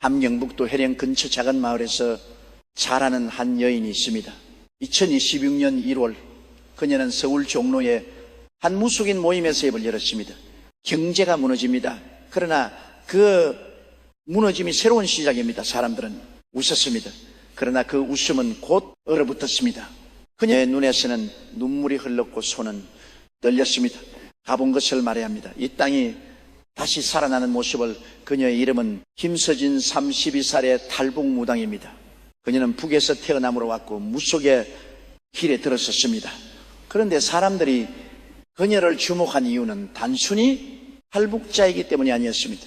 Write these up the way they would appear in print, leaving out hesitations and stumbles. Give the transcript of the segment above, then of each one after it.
함경북도 해령 근처 작은 마을에서 자라는 한 여인이 있습니다. 2026년 1월 그녀는 서울 종로에 한 무속인 모임에서 예배를 열었습니다. 경제가 무너집니다. 그러나 그 무너짐이 새로운 시작입니다. 사람들은 웃었습니다. 그러나 그 웃음은 곧 얼어붙었습니다. 그녀의 눈에서는 눈물이 흘렀고 손은 떨렸습니다. 가본 것을 말해야 합니다. 이 땅이 다시 살아나는 모습을. 그녀의 이름은 김서진 32살의 탈북무당입니다. 그녀는 북에서 태어남으로 왔고 무속의 길에 들었었습니다. 그런데 사람들이 그녀를 주목한 이유는 단순히 탈북자이기 때문이 아니었습니다.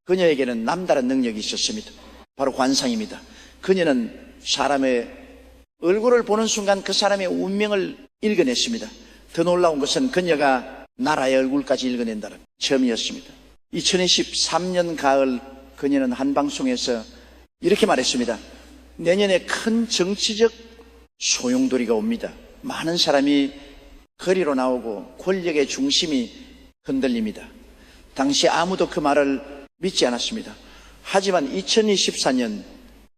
그녀에게는 남다른 능력이 있었습니다. 바로 관상입니다. 그녀는 사람의 얼굴을 보는 순간 그 사람의 운명을 읽어냈습니다. 더 놀라운 것은 그녀가 나라의 얼굴까지 읽어낸다는 점이었습니다. 2023년 가을 그녀는 한 방송에서 이렇게 말했습니다. 내년에 큰 정치적 소용돌이가 옵니다. 많은 사람이 거리로 나오고 권력의 중심이 흔들립니다. 당시 아무도 그 말을 믿지 않았습니다. 하지만 2024년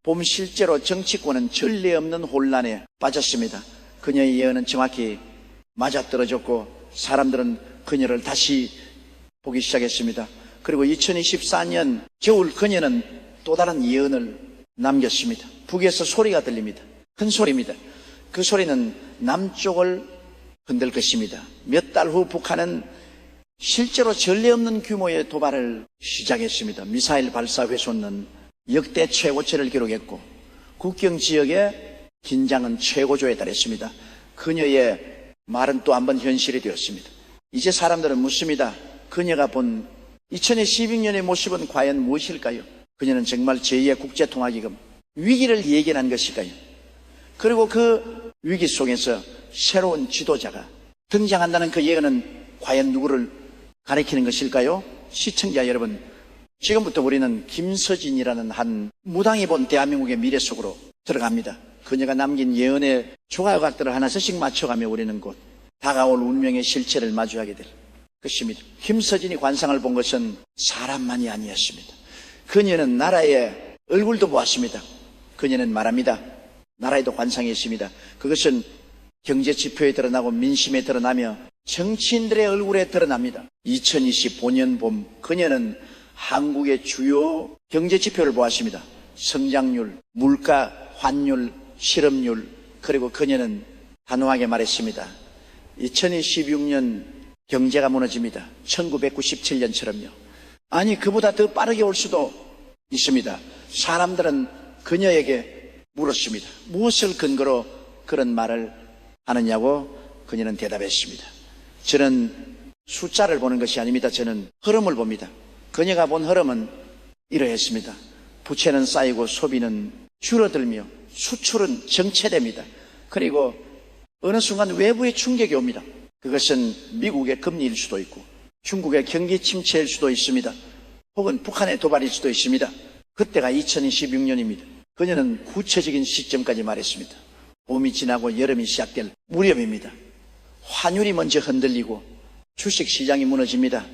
봄 실제로 정치권은 전례 없는 혼란에 빠졌습니다. 그녀의 예언은 정확히 맞아떨어졌고 사람들은 그녀를 다시 보기 시작했습니다. 그리고 2024년 겨울 그녀는 또 다른 예언을 남겼습니다. 북에서 소리가 들립니다. 큰 소리입니다. 그 소리는 남쪽을 흔들 것입니다. 몇 달 후 북한은 실제로 전례 없는 규모의 도발을 시작했습니다. 미사일 발사 횟수는 역대 최고치를 기록했고 국경 지역의 긴장은 최고조에 달했습니다. 그녀의 말은 또 한 번 현실이 되었습니다. 이제 사람들은 묻습니다. 그녀가 본 2012년의 모습은 과연 무엇일까요? 그녀는 정말 제2의 국제통화기금 위기를 예견한 것일까요? 그리고 그 위기 속에서 새로운 지도자가 등장한다는 그 예언은 과연 누구를 가리키는 것일까요? 시청자 여러분, 지금부터 우리는 김서진이라는 한 무당이 본 대한민국의 미래 속으로 들어갑니다. 그녀가 남긴 예언의 조각들을 하나씩 맞춰가며 우리는 곧 다가올 운명의 실체를 마주하게 될 것입니다. 김서진이 관상을 본 것은 사람만이 아니었습니다. 그녀는 나라의 얼굴도 보았습니다. 그녀는 말합니다. 나라에도 관상이 있습니다. 그것은 경제 지표에 드러나고 민심에 드러나며 정치인들의 얼굴에 드러납니다. 2025년 봄 그녀는 한국의 주요 경제 지표를 보았습니다. 성장률, 물가, 환율, 실업률. 그리고 그녀는 단호하게 말했습니다. 2026년 경제가 무너집니다. 1997년처럼요. 아니 그보다 더 빠르게 올 수도 있습니다. 사람들은 그녀에게 물었습니다. 무엇을 근거로 그런 말을 하느냐고. 그녀는 대답했습니다. 저는 숫자를 보는 것이 아닙니다. 저는 흐름을 봅니다. 그녀가 본 흐름은 이러했습니다. 부채는 쌓이고 소비는 줄어들며 수출은 정체됩니다. 그리고 어느 순간 외부의 충격이 옵니다. 그것은 미국의 금리일 수도 있고 중국의 경기 침체일 수도 있습니다. 혹은 북한의 도발일 수도 있습니다. 그때가 2026년입니다. 그녀는 구체적인 시점까지 말했습니다. 봄이 지나고 여름이 시작될 무렵입니다. 환율이 먼저 흔들리고 주식시장이 무너집니다.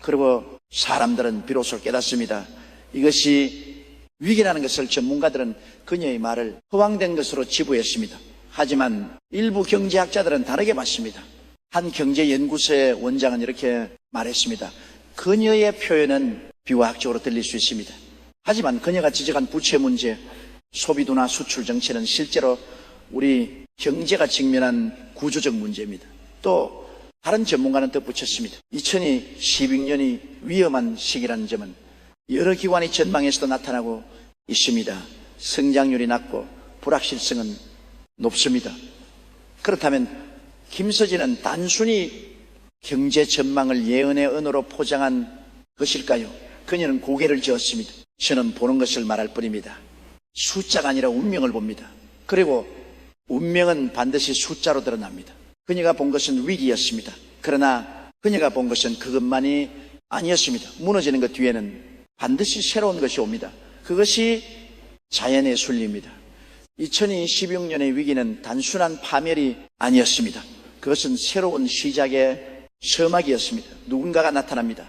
그리고 사람들은 비로소 깨닫습니다. 이것이 위기라는 것을 전문가들은 그녀의 말을 허황된 것으로 지부했습니다. 하지만 일부 경제학자들은 다르게 봤습니다. 한 경제연구소의 원장은 이렇게 말했습니다. 그녀의 표현은 비화학적으로 들릴 수 있습니다. 하지만 그녀가 지적한 부채 문제, 소비도나 수출 정체는 실제로 우리 경제가 직면한 구조적 문제입니다. 또 다른 전문가는 덧붙였습니다. 2012년이 위험한 시기라는 점은 여러 기관의 전망에서도 나타나고 있습니다. 성장률이 낮고 불확실성은 높습니다. 그렇다면 김서진은 단순히 경제 전망을 예언의 언어로 포장한 것일까요? 그녀는 고개를 저었습니다. 저는 보는 것을 말할 뿐입니다. 숫자가 아니라 운명을 봅니다. 그리고 운명은 반드시 숫자로 드러납니다. 그녀가 본 것은 위기였습니다. 그러나 그녀가 본 것은 그것만이 아니었습니다. 무너지는 것 뒤에는 반드시 새로운 것이 옵니다. 그것이 자연의 순리입니다. 2026년의 위기는 단순한 파멸이 아니었습니다. 그것은 새로운 시작의 서막이었습니다. 누군가가 나타납니다.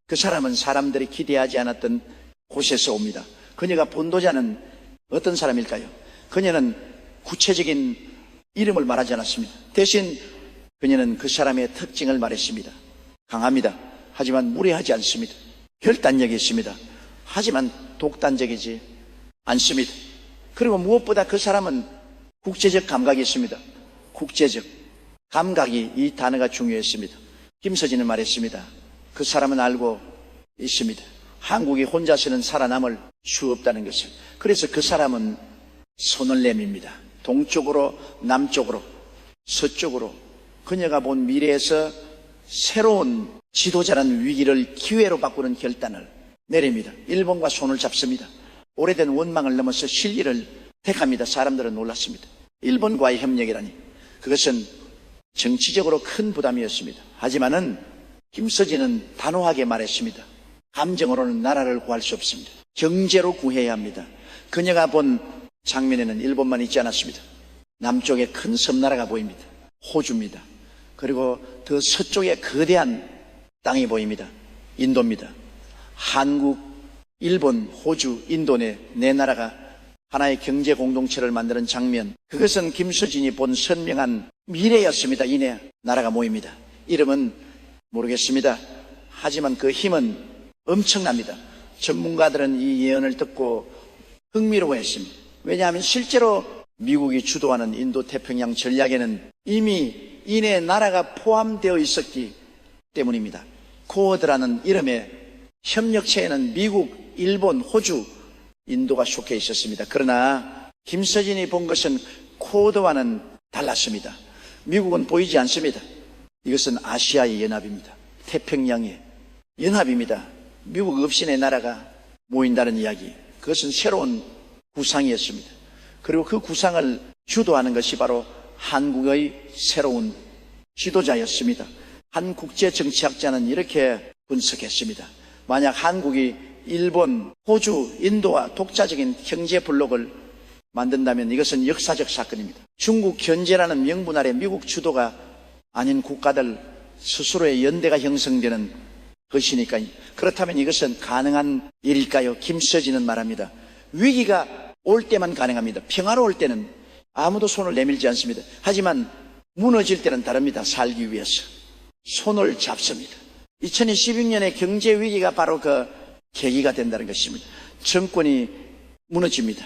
그 사람은 사람들이 기대하지 않았던 곳에서 옵니다. 그녀가 본도자는 어떤 사람일까요? 그녀는 구체적인 이름을 말하지 않았습니다. 대신 그녀는 그 사람의 특징을 말했습니다. 강합니다. 하지만 무례하지 않습니다. 결단력이 있습니다. 하지만 독단적이지 않습니다. 그리고 무엇보다 그 사람은 국제적 감각이 있습니다. 국제적 감각이, 이 단어가 중요했습니다. 김서진은 말했습니다. 그 사람은 알고 있습니다. 한국이 혼자서는 살아남을 수 없다는 것을. 그래서 그 사람은 손을 내밉니다. 동쪽으로, 남쪽으로, 서쪽으로 그녀가 본 미래에서 새로운 지도자라는 위기를 기회로 바꾸는 결단을 내립니다. 일본과 손을 잡습니다. 오래된 원망을 넘어서 실리를 택합니다. 사람들은 놀랐습니다. 일본과의 협력이라니, 그것은 정치적으로 큰 부담이었습니다. 하지만은 김서진은 단호하게 말했습니다. 감정으로는 나라를 구할 수 없습니다. 경제로 구해야 합니다. 그녀가 본 장면에는 일본만 있지 않았습니다. 남쪽에 큰 섬나라가 보입니다. 호주입니다. 그리고 더 서쪽에 거대한 땅이 보입니다. 인도입니다. 한국, 일본, 호주, 인도네 네 나라가 하나의 경제 공동체를 만드는 장면, 그것은 김서진이 본 선명한 미래였습니다. 이내 나라가 모입니다. 이름은 모르겠습니다. 하지만 그 힘은 엄청납니다. 전문가들은 이 예언을 듣고 흥미로워했습니다. 왜냐하면 실제로 미국이 주도하는 인도 태평양 전략에는 이미 이내 나라가 포함되어 있었기 때문입니다. 쿼드라는 이름의 협력체에는 미국, 일본, 호주, 인도가 속해 있었습니다. 그러나 김서진이 본 것은 쿼드와는 달랐습니다. 미국은 보이지 않습니다. 이것은 아시아의 연합입니다. 태평양의 연합입니다. 미국 없이 내 나라가 모인다는 이야기, 그것은 새로운 구상이었습니다. 그리고 그 구상을 주도하는 것이 바로 한국의 새로운 지도자였습니다. 한 국제 정치학자는 이렇게 분석했습니다. 만약 한국이 일본, 호주, 인도와 독자적인 경제 블록을 만든다면 이것은 역사적 사건입니다. 중국 견제라는 명분 아래 미국 주도가 아닌 국가들 스스로의 연대가 형성되는 것이니까요. 그렇다면 이것은 가능한 일일까요? 김서진은 말합니다. 위기가 올 때만 가능합니다. 평화로울 때는 아무도 손을 내밀지 않습니다. 하지만 무너질 때는 다릅니다. 살기 위해서 손을 잡습니다. 2016년의 경제 위기가 바로 그 계기가 된다는 것입니다. 정권이 무너집니다.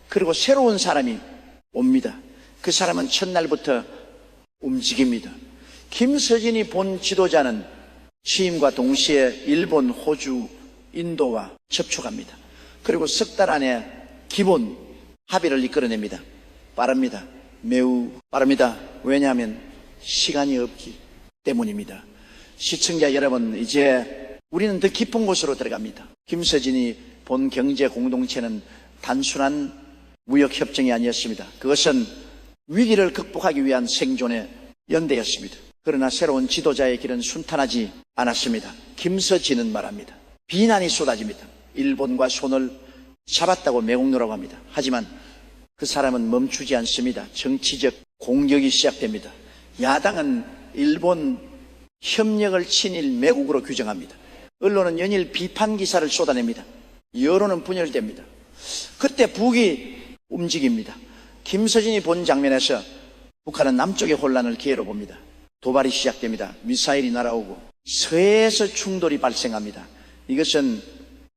그리고 새로운 사람이 옵니다. 그 사람은 첫날부터 움직입니다. 김서진이 본 지도자는 취임과 동시에 일본, 호주, 인도와 접촉합니다. 그리고 석 달 안에 기본 합의를 이끌어냅니다. 빠릅니다. 매우 빠릅니다. 왜냐하면 시간이 없기 때문입니다. 시청자 여러분, 이제 우리는 더 깊은 곳으로 들어갑니다. 김서진이 본 경제 공동체는 단순한 무역협정이 아니었습니다. 그것은 위기를 극복하기 위한 생존의 연대였습니다. 그러나 새로운 지도자의 길은 순탄하지 않았습니다. 김서진은 말합니다. 비난이 쏟아집니다. 일본과 손을 잡았다고 매국노라고 합니다. 하지만 그 사람은 멈추지 않습니다. 정치적 공격이 시작됩니다. 야당은 일본 협력을 친일 매국으로 규정합니다. 언론은 연일 비판 기사를 쏟아냅니다. 여론은 분열됩니다. 그때 북이 움직입니다. 김서진이 본 장면에서 북한은 남쪽의 혼란을 기회로 봅니다. 도발이 시작됩니다. 미사일이 날아오고 서해에서 충돌이 발생합니다. 이것은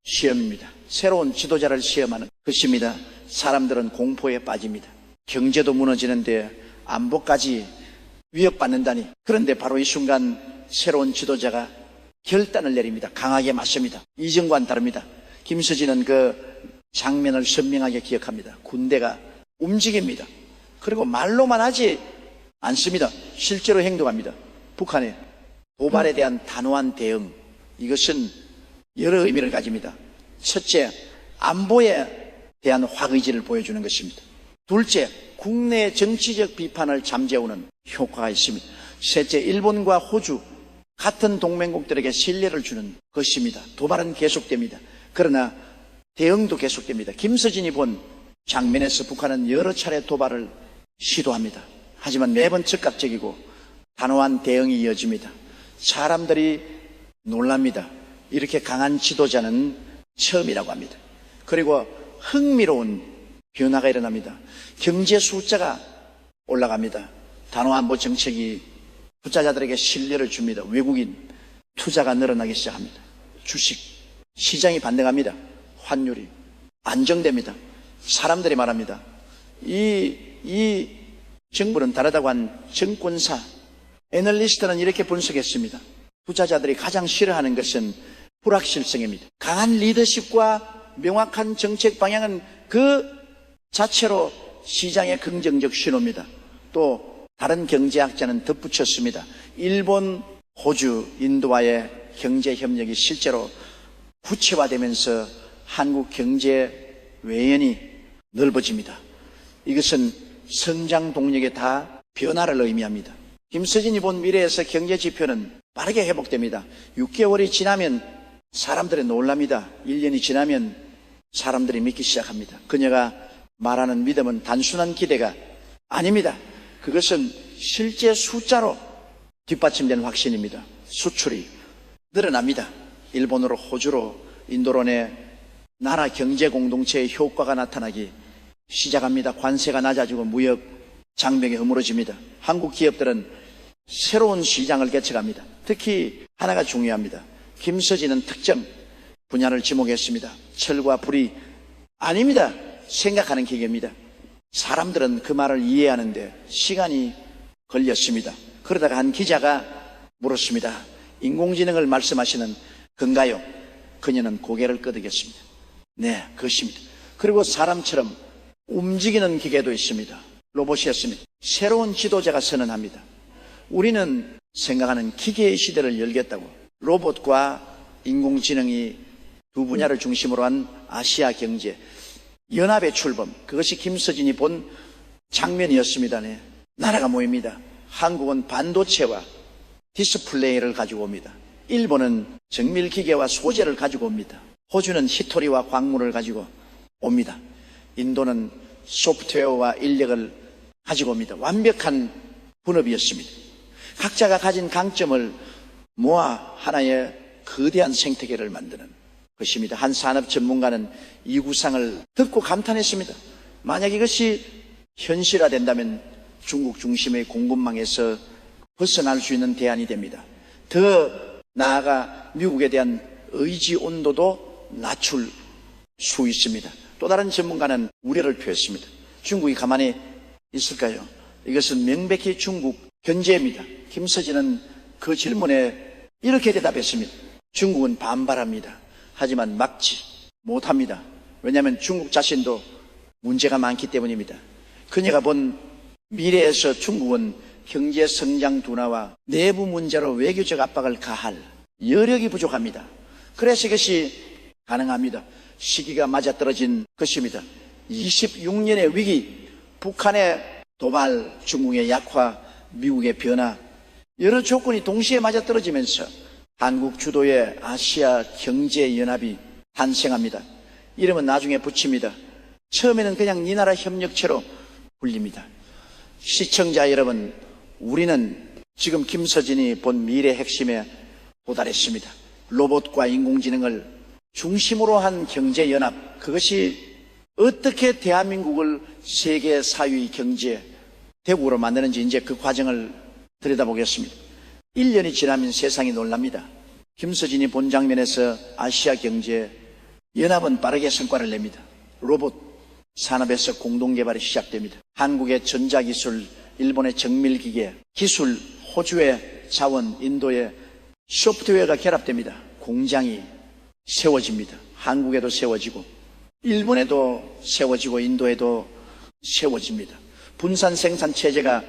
시험입니다. 새로운 지도자를 시험하는 것입니다. 사람들은 공포에 빠집니다. 경제도 무너지는데 안보까지 위협받는다니. 그런데 바로 이 순간 새로운 지도자가 결단을 내립니다. 강하게 맞습니다. 이전과는 다릅니다. 김서진은 그 장면을 선명하게 기억합니다. 군대가 움직입니다. 그리고 말로만 하지 않습니다. 실제로 행동합니다. 북한의 도발에 대한 단호한 대응, 이것은 여러 의미를 가집니다. 첫째, 안보에 대한 확의지를 보여주는 것입니다. 둘째, 국내 정치적 비판을 잠재우는 효과가 있습니다. 셋째, 일본과 호주 같은 동맹국들에게 신뢰를 주는 것입니다. 도발은 계속됩니다. 그러나 대응도 계속됩니다. 김서진이 본 장면에서 북한은 여러 차례 도발을 시도합니다. 하지만 매번 즉각적이고 단호한 대응이 이어집니다. 사람들이 놀랍니다. 이렇게 강한 지도자는 처음이라고 합니다. 그리고 흥미로운 변화가 일어납니다. 경제 숫자가 올라갑니다. 단호안보 정책이 투자자들에게 신뢰를 줍니다. 외국인 투자가 늘어나기 시작합니다. 주식 시장이 반등합니다. 환율이 안정됩니다. 사람들이 말합니다. 이 정부는 다르다고 한 증권사 애널리스트는 이렇게 분석했습니다. 투자자들이 가장 싫어하는 것은 불확실성입니다. 강한 리더십과 명확한 정책 방향은 그 자체로 시장의 긍정적 신호입니다. 또 다른 경제학자는 덧붙였습니다. 일본, 호주, 인도와의 경제 협력이 실제로 구체화되면서 한국 경제 외연이 넓어집니다. 이것은 성장 동력의 다 변화를 의미합니다. 김서진이 본 미래에서 경제 지표는 빠르게 회복됩니다. 6개월이 지나면 사람들이 놀랍니다. 1년이 지나면 사람들이 믿기 시작합니다. 그녀가 말하는 믿음은 단순한 기대가 아닙니다. 그것은 실제 숫자로 뒷받침된 확신입니다. 수출이 늘어납니다. 일본으로, 호주로, 인도로 내 나라 경제 공동체의 효과가 나타나기 시작합니다. 관세가 낮아지고 무역 장벽이 허물어집니다. 한국 기업들은 새로운 시장을 개척합니다. 특히 하나가 중요합니다. 김서진은 특정 분야를 지목했습니다. 철과 불이 아닙니다. 생각하는 기계입니다. 사람들은 그 말을 이해하는데 시간이 걸렸습니다. 그러다가 한 기자가 물었습니다. 인공지능을 말씀하시는 건가요? 그녀는 고개를 끄덕였습니다. 네, 그것입니다. 그리고 사람처럼 움직이는 기계도 있습니다. 로봇이었습니다. 새로운 지도자가 선언합니다. 우리는 생각하는 기계의 시대를 열겠다고. 로봇과 인공지능이 두 분야를 중심으로 한 아시아 경제 연합의 출범, 그것이 김서진이 본 장면이었습니다. 네. 나라가 모입니다. 한국은 반도체와 디스플레이를 가지고 옵니다. 일본은 정밀기계와 소재를 가지고 옵니다. 호주는 히토리와 광물을 가지고 옵니다. 인도는 소프트웨어와 인력을 가지고 옵니다. 완벽한 분업이었습니다. 각자가 가진 강점을 모아 하나의 거대한 생태계를 만드는 것입니다. 한 산업 전문가는 이 구상을 듣고 감탄했습니다. 만약 이것이 현실화된다면 중국 중심의 공급망에서 벗어날 수 있는 대안이 됩니다. 더 나아가 미국에 대한 의지 온도도 낮출 수 있습니다. 또 다른 전문가는 우려를 표했습니다. 중국이 가만히 있을까요? 이것은 명백히 중국 견제입니다. 김서진은 그 질문에 이렇게 대답했습니다. 중국은 반발합니다. 하지만 막지 못합니다. 왜냐하면 중국 자신도 문제가 많기 때문입니다. 그녀가 본 미래에서 중국은 경제 성장 둔화와 내부 문제로 외교적 압박을 가할 여력이 부족합니다. 그래서 이것이 가능합니다. 시기가 맞아떨어진 것입니다. 26년의 위기, 북한의 도발, 중국의 약화, 미국의 변화, 여러 조건이 동시에 맞아떨어지면서 한국 주도의 아시아 경제연합이 탄생합니다. 이름은 나중에 붙입니다. 처음에는 그냥 이 나라 협력체로 불립니다. 시청자 여러분, 우리는 지금 김서진이 본 미래 핵심에 도달했습니다. 로봇과 인공지능을 중심으로 한 경제연합, 그것이 어떻게 대한민국을 세계 4위 경제 대국으로 만드는지 이제 그 과정을 들여다보겠습니다. 1년이 지나면 세상이 놀랍니다. 김서진이 본 장면에서 아시아 경제 연합은 빠르게 성과를 냅니다. 로봇 산업에서 공동개발이 시작됩니다. 한국의 전자기술, 일본의 정밀기계, 기술, 호주의 자원, 인도의 소프트웨어가 결합됩니다. 공장이 세워집니다. 한국에도 세워지고 일본에도 세워지고 인도에도 세워집니다. 분산 생산 체제가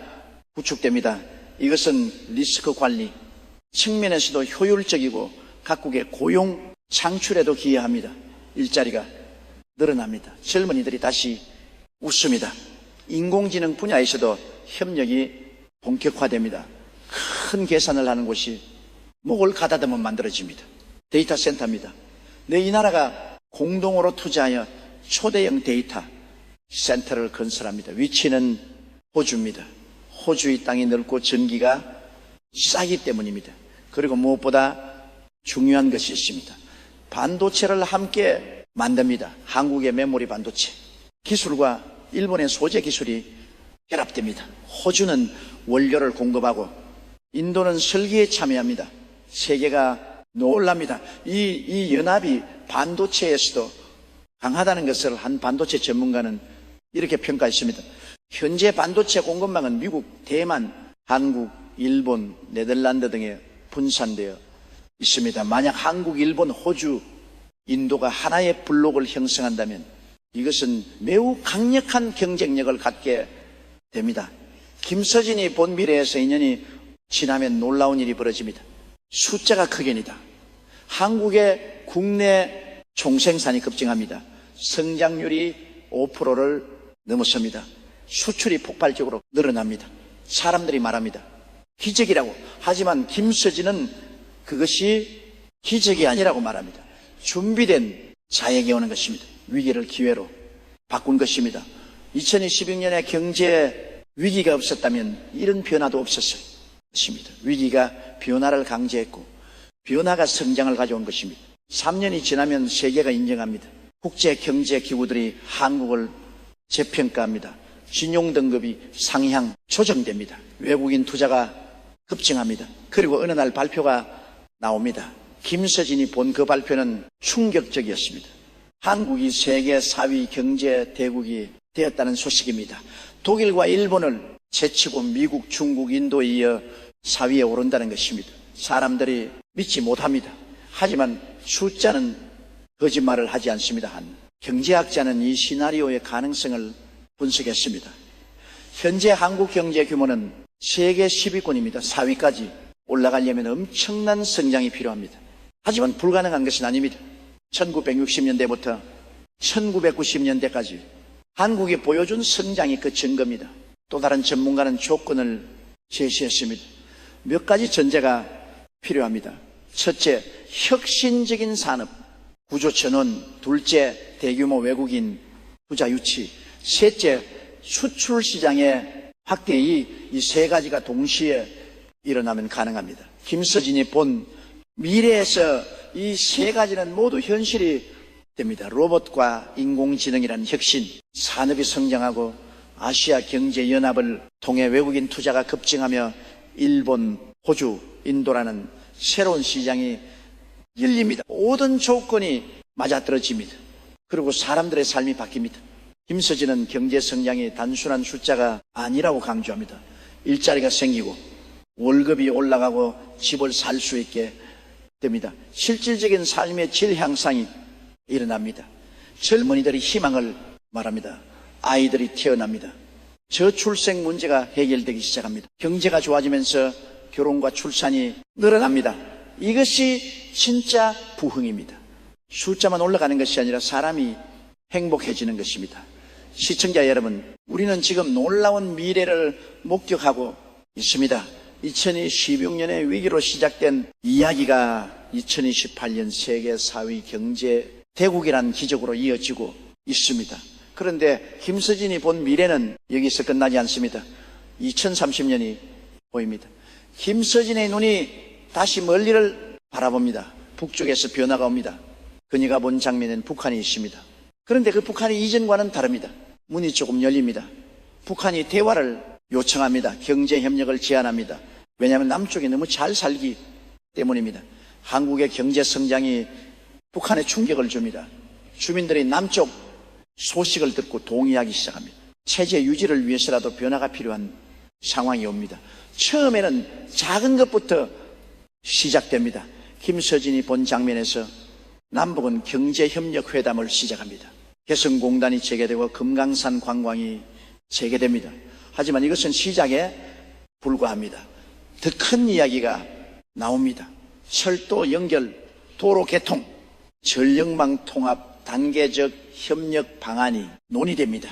구축됩니다. 이것은 리스크 관리 측면에서도 효율적이고 각국의 고용 창출에도 기여합니다. 일자리가 늘어납니다. 젊은이들이 다시 웃습니다. 인공지능 분야에서도 협력이 본격화됩니다. 큰 계산을 하는 곳이 목을 가다듬어 만들어집니다. 데이터 센터입니다. 이 나라가 공동으로 투자하여 초대형 데이터 센터를 건설합니다. 위치는 호주입니다. 호주의 땅이 넓고 전기가 싸기 때문입니다. 그리고 무엇보다 중요한 것이 있습니다. 반도체를 함께 만듭니다. 한국의 메모리 반도체 기술과 일본의 소재 기술이 결합됩니다. 호주는 원료를 공급하고 인도는 설계에 참여합니다. 세계가 놀랍니다. 이 연합이 반도체에서도 강하다는 것을 한 반도체 전문가는 이렇게 평가했습니다. 현재 반도체 공급망은 미국, 대만, 한국, 일본, 네덜란드 등에 분산되어 있습니다. 만약 한국, 일본, 호주, 인도가 하나의 블록을 형성한다면 이것은 매우 강력한 경쟁력을 갖게 됩니다. 김서진이 본 미래에서 2년이 지나면 놀라운 일이 벌어집니다. 숫자가 크게니다. 한국의 국내 총생산이 급증합니다. 성장률이 5%를 넘어섭니다. 수출이 폭발적으로 늘어납니다. 사람들이 말합니다. 기적이라고. 하지만 김서진은 그것이 기적이 아니라고 말합니다. 준비된 자액이 오는 것입니다. 위기를 기회로 바꾼 것입니다. 2026년에 경제 위기가 없었다면 이런 변화도 없었을 것입니다. 위기가 변화를 강제했고 변화가 성장을 가져온 것입니다. 3년이 지나면 세계가 인정합니다. 국제경제기구들이 한국을 재평가합니다. 신용 등급이 상향 조정됩니다. 외국인 투자가 급증합니다. 그리고 어느 날 발표가 나옵니다. 김서진이 본 그 발표는 충격적이었습니다. 한국이 세계 4위 경제 대국이 되었다는 소식입니다. 독일과 일본을 제치고 미국, 중국, 인도에 이어 4위에 오른다는 것입니다. 사람들이 믿지 못합니다. 하지만 숫자는 거짓말을 하지 않습니다. 한 경제학자는 이 시나리오의 가능성을 분석했습니다. 현재 한국 경제 규모는 세계 10위권입니다. 4위까지 올라가려면 엄청난 성장이 필요합니다. 하지만 불가능한 것은 아닙니다. 1960년대부터 1990년대까지 한국이 보여준 성장이 그 증거입니다. 또 다른 전문가는 조건을 제시했습니다. 몇 가지 전제가 필요합니다. 첫째, 혁신적인 산업, 구조 전환. 둘째, 대규모 외국인 투자 유치. 셋째, 수출 시장의 확대. 이 세 가지가 동시에 일어나면 가능합니다. 김서진이 본 미래에서 이 세 가지는 모두 현실이 됩니다. 로봇과 인공지능이라는 혁신, 산업이 성장하고 아시아 경제연합을 통해 외국인 투자가 급증하며 일본, 호주, 인도라는 새로운 시장이 열립니다. 모든 조건이 맞아떨어집니다. 그리고 사람들의 삶이 바뀝니다. 김서진은 경제 성장이 단순한 숫자가 아니라고 강조합니다. 일자리가 생기고 월급이 올라가고 집을 살 수 있게 됩니다. 실질적인 삶의 질 향상이 일어납니다. 젊은이들이 희망을 말합니다. 아이들이 태어납니다. 저출생 문제가 해결되기 시작합니다. 경제가 좋아지면서 결혼과 출산이 늘어납니다. 이것이 진짜 부흥입니다. 숫자만 올라가는 것이 아니라 사람이 행복해지는 것입니다. 시청자 여러분, 우리는 지금 놀라운 미래를 목격하고 있습니다. 2016년의 위기로 시작된 이야기가 2028년 세계 4위 경제 대국이라는 기적으로 이어지고 있습니다. 그런데 김서진이 본 미래는 여기서 끝나지 않습니다. 2030년이 보입니다. 김서진의 눈이 다시 멀리를 바라봅니다. 북쪽에서 변화가 옵니다. 그녀가 본 장면에는 북한이 있습니다. 그런데 그 북한이 이전과는 다릅니다. 문이 조금 열립니다. 북한이 대화를 요청합니다. 경제협력을 제안합니다. 왜냐하면 남쪽이 너무 잘 살기 때문입니다. 한국의 경제 성장이 북한에 충격을 줍니다. 주민들이 남쪽 소식을 듣고 동의하기 시작합니다. 체제 유지를 위해서라도 변화가 필요한 상황이 옵니다. 처음에는 작은 것부터 시작됩니다. 김서진이 본 장면에서 남북은 경제협력회담을 시작합니다. 개성공단이 재개되고 금강산 관광이 재개됩니다. 하지만 이것은 시작에 불과합니다. 더 큰 이야기가 나옵니다. 철도 연결, 도로 개통, 전력망 통합, 단계적 협력 방안이 논의됩니다.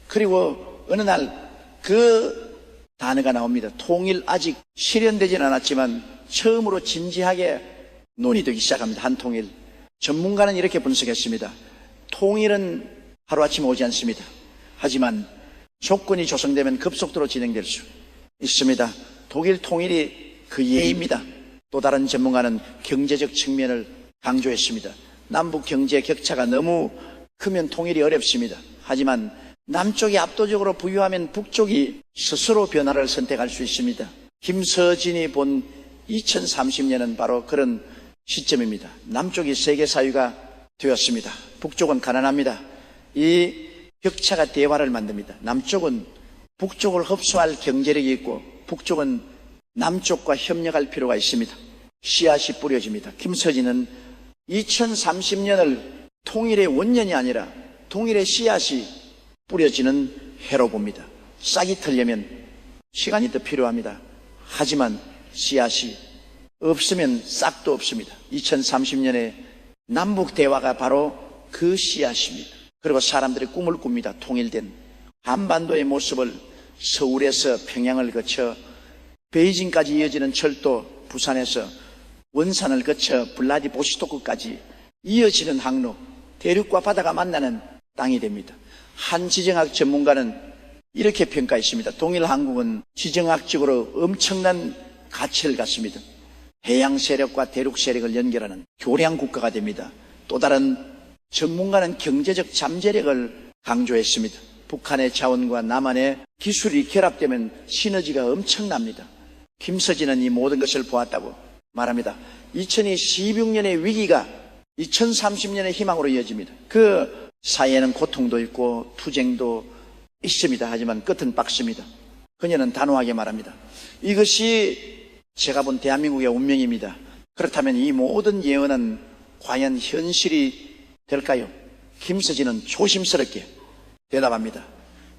그리고 어느 날 그 단어가 나옵니다. 통일 아직 실현되지는 않았지만 처음으로 진지하게 논의되기 시작합니다. 한통일. 전문가는 이렇게 분석했습니다. 통일은 하루아침에 오지 않습니다. 하지만 조건이 조성되면 급속도로 진행될 수 있습니다. 독일 통일이 그 예입니다. 또 다른 전문가는 경제적 측면을 강조했습니다. 남북 경제 격차가 너무 크면 통일이 어렵습니다. 하지만 남쪽이 압도적으로 부유하면 북쪽이 스스로 변화를 선택할 수 있습니다. 김서진이 본 2030년은 바로 그런 시점입니다. 남쪽이 세계 사회가 되었습니다. 북쪽은 가난합니다. 이 격차가 대화를 만듭니다. 남쪽은 북쪽을 흡수할 경제력이 있고 북쪽은 남쪽과 협력할 필요가 있습니다. 씨앗이 뿌려집니다. 김서진은 2030년을 통일의 원년이 아니라 통일의 씨앗이 뿌려지는 해로 봅니다. 싹이 틀려면 시간이 더 필요합니다. 하지만 씨앗이 없으면 싹도 없습니다. 2030년에 남북 대화가 바로 그 씨앗입니다. 그리고 사람들이 꿈을 꿉니다. 통일된 한반도의 모습을 서울에서 평양을 거쳐 베이징까지 이어지는 철도, 부산에서 원산을 거쳐 블라디보스토크까지 이어지는 항로, 대륙과 바다가 만나는 땅이 됩니다. 한 지정학 전문가는 이렇게 평가했습니다. 동일 한국은 지정학적으로 엄청난 가치를 갖습니다. 해양 세력과 대륙 세력을 연결하는 교량 국가가 됩니다. 또 다른 전문가는 경제적 잠재력을 강조했습니다. 북한의 자원과 남한의 기술이 결합되면 시너지가 엄청납니다. 김서진은 이 모든 것을 보았다고 말합니다. 2026년의 위기가 2030년의 희망으로 이어집니다. 그 사이에는 고통도 있고 투쟁도 있습니다. 하지만 끝은 빡습니다. 그녀는 단호하게 말합니다. 이것이 제가 본 대한민국의 운명입니다. 그렇다면 이 모든 예언은 과연 현실이 될까요? 김서진은 조심스럽게 대답합니다.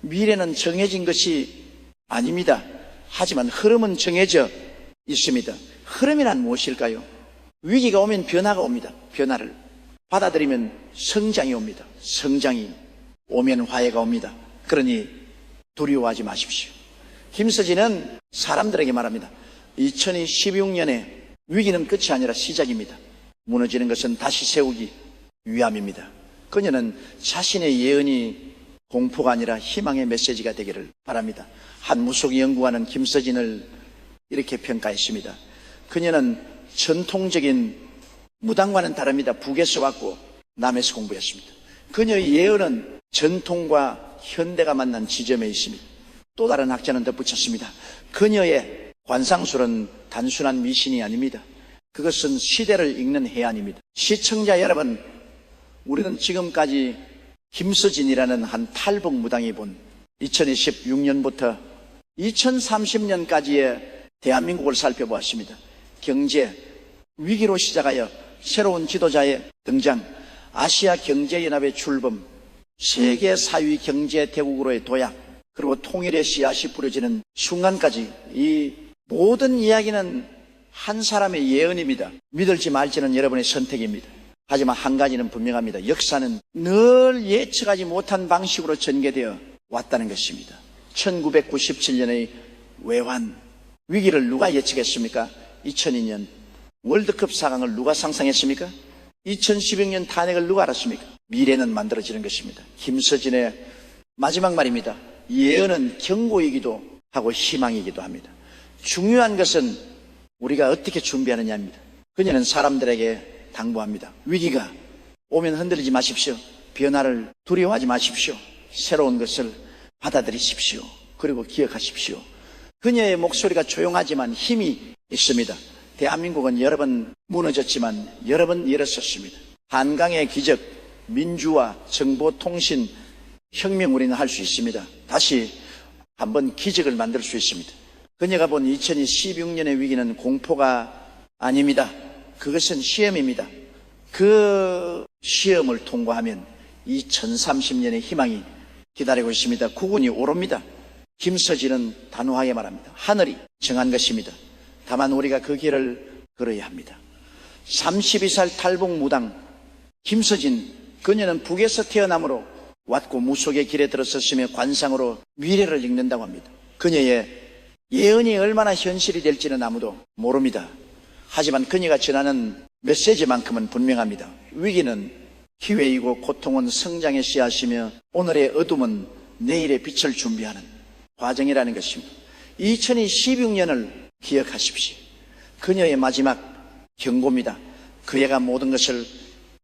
미래는 정해진 것이 아닙니다. 하지만 흐름은 정해져 있습니다. 흐름이란 무엇일까요? 위기가 오면 변화가 옵니다. 변화를 받아들이면 성장이 옵니다. 성장이 오면 화해가 옵니다. 그러니 두려워하지 마십시오. 김서진은 사람들에게 말합니다. 2016년에 위기는 끝이 아니라 시작입니다. 무너지는 것은 다시 세우기 위함입니다. 그녀는 자신의 예언이 공포가 아니라 희망의 메시지가 되기를 바랍니다. 한 무속 연구가는 김서진을 이렇게 평가했습니다. 그녀는 전통적인 무당과는 다릅니다. 북에서 왔고 남에서 공부했습니다. 그녀의 예언은 전통과 현대가 만난 지점에 있습니다. 또 다른 학자는 덧붙였습니다. 그녀의 관상술은 단순한 미신이 아닙니다. 그것은 시대를 읽는 해안입니다. 시청자 여러분, 우리는 지금까지 김서진이라는 한 탈북 무당이 본 2026년부터 2030년까지의 대한민국을 살펴보았습니다. 경제 위기로 시작하여 새로운 지도자의 등장, 아시아 경제연합의 출범, 세계 4위 경제 대국으로의 도약, 그리고 통일의 씨앗이 뿌려지는 순간까지 이 모든 이야기는 한 사람의 예언입니다. 믿을지 말지는 여러분의 선택입니다. 하지만 한 가지는 분명합니다. 역사는 늘 예측하지 못한 방식으로 전개되어 왔다는 것입니다. 1997년의 외환 위기를 누가 예측했습니까? 2002년 월드컵 4강을 누가 상상했습니까? 2016년 탄핵을 누가 알았습니까? 미래는 만들어지는 것입니다. 김서진의 마지막 말입니다. 예언은 경고이기도 하고 희망이기도 합니다. 중요한 것은 우리가 어떻게 준비하느냐입니다. 그녀는 사람들에게 당부합니다. 위기가 오면 흔들리지 마십시오. 변화를 두려워하지 마십시오. 새로운 것을 받아들이십시오. 그리고 기억하십시오. 그녀의 목소리가 조용하지만 힘이 있습니다. 대한민국은 여러 번 무너졌지만 여러 번 일어섰습니다. 한강의 기적, 민주화, 정보통신, 혁명 우리는 할 수 있습니다. 다시 한번 기적을 만들 수 있습니다. 그녀가 본 2016년의 위기는 공포가 아닙니다. 그것은 시험입니다. 그 시험을 통과하면 2030년의 희망이 기다리고 있습니다. 국운이 오릅니다. 김서진은 단호하게 말합니다. 하늘이 정한 것입니다. 다만 우리가 그 길을 걸어야 합니다. 32살 탈북 무당 김서진, 그녀는 북에서 태어남으로 왔고 무속의 길에 들어섰으며 관상으로 미래를 읽는다고 합니다. 그녀의 예언이 얼마나 현실이 될지는 아무도 모릅니다. 하지만 그녀가 전하는 메시지만큼은 분명합니다. 위기는 기회이고 고통은 성장의 씨앗이며 오늘의 어둠은 내일의 빛을 준비하는 과정이라는 것입니다. 2016년을 기억하십시오. 그녀의 마지막 경고입니다. 그 애가 모든 것을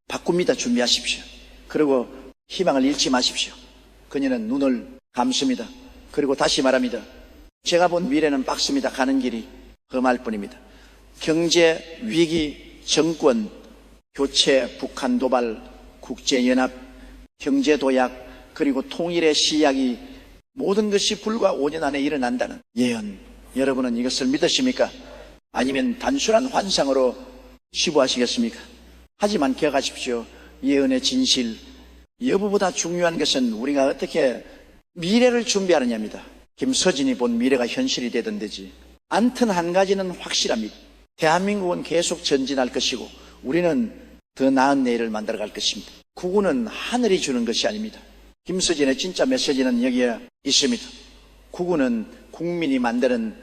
바꿉니다. 준비하십시오. 그리고 희망을 잃지 마십시오. 그녀는 눈을 감습니다. 그리고 다시 말합니다. 제가 본 미래는 빡습니다. 가는 길이 험할 뿐입니다. 경제 위기, 정권 교체, 북한 도발, 국제연합, 경제 도약, 그리고 통일의 시약이 모든 것이 불과 5년 안에 일어난다는 예언. 여러분은 이것을 믿으십니까? 아니면 단순한 환상으로 치부하시겠습니까? 하지만 기억하십시오. 예언의 진실, 여부보다 중요한 것은 우리가 어떻게 미래를 준비하느냐입니다. 김서진이 본 미래가 현실이 되던 데지. 암튼 한 가지는 확실합니다. 대한민국은 계속 전진할 것이고 우리는 더 나은 내일을 만들어갈 것입니다. 국운은 하늘이 주는 것이 아닙니다. 김서진의 진짜 메시지는 여기에 있습니다. 국운은 국민이 만드는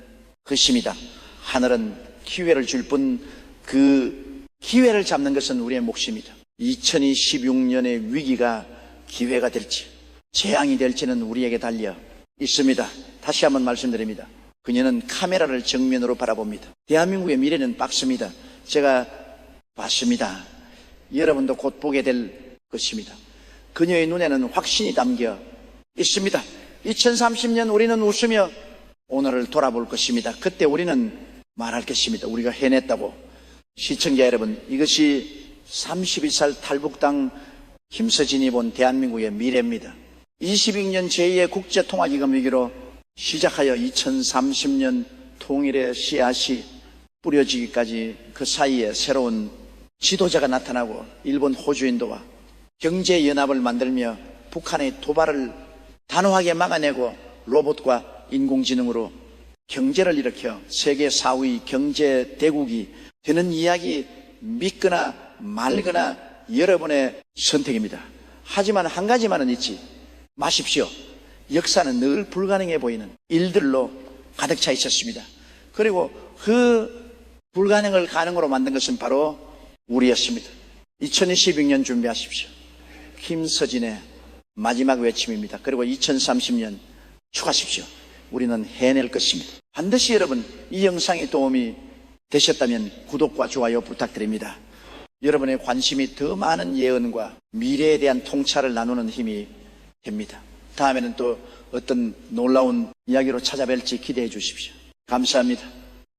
것입니다. 하늘은 기회를 줄 뿐 그 기회를 잡는 것은 우리의 몫입니다. 2026년의 위기가 기회가 될지 재앙이 될지는 우리에게 달려 있습니다. 다시 한번 말씀드립니다. 그녀는 카메라를 정면으로 바라봅니다. 대한민국의 미래는 빡습니다. 제가 봤습니다. 여러분도 곧 보게 될 것입니다. 그녀의 눈에는 확신이 담겨 있습니다. 2030년 우리는 웃으며 오늘을 돌아볼 것입니다. 그때 우리는 말할 것입니다. 우리가 해냈다고. 시청자 여러분, 이것이 32살 탈북당 김서진이 본 대한민국의 미래입니다. 22년 제2의 국제통화기금 위기로 시작하여 2030년 통일의 씨앗이 뿌려지기까지 그 사이에 새로운 지도자가 나타나고 일본, 호주, 인도와 경제연합을 만들며 북한의 도발을 단호하게 막아내고 로봇과 인공지능으로 경제를 일으켜 세계 4위 경제대국이 되는 이야기 믿거나 말거나 여러분의 선택입니다. 하지만 한 가지만은 잊지 마십시오. 역사는 늘 불가능해 보이는 일들로 가득 차 있었습니다. 그리고 그 불가능을 가능으로 만든 것은 바로 우리였습니다. 2026년 준비하십시오. 김서진의 마지막 외침입니다. 그리고 2030년 축하하십시오. 우리는 해낼 것입니다. 반드시 여러분 이 영상이 도움이 되셨다면 구독과 좋아요 부탁드립니다. 여러분의 관심이 더 많은 예언과 미래에 대한 통찰을 나누는 힘이 됩니다. 다음에는 또 어떤 놀라운 이야기로 찾아뵐지 기대해 주십시오. 감사합니다.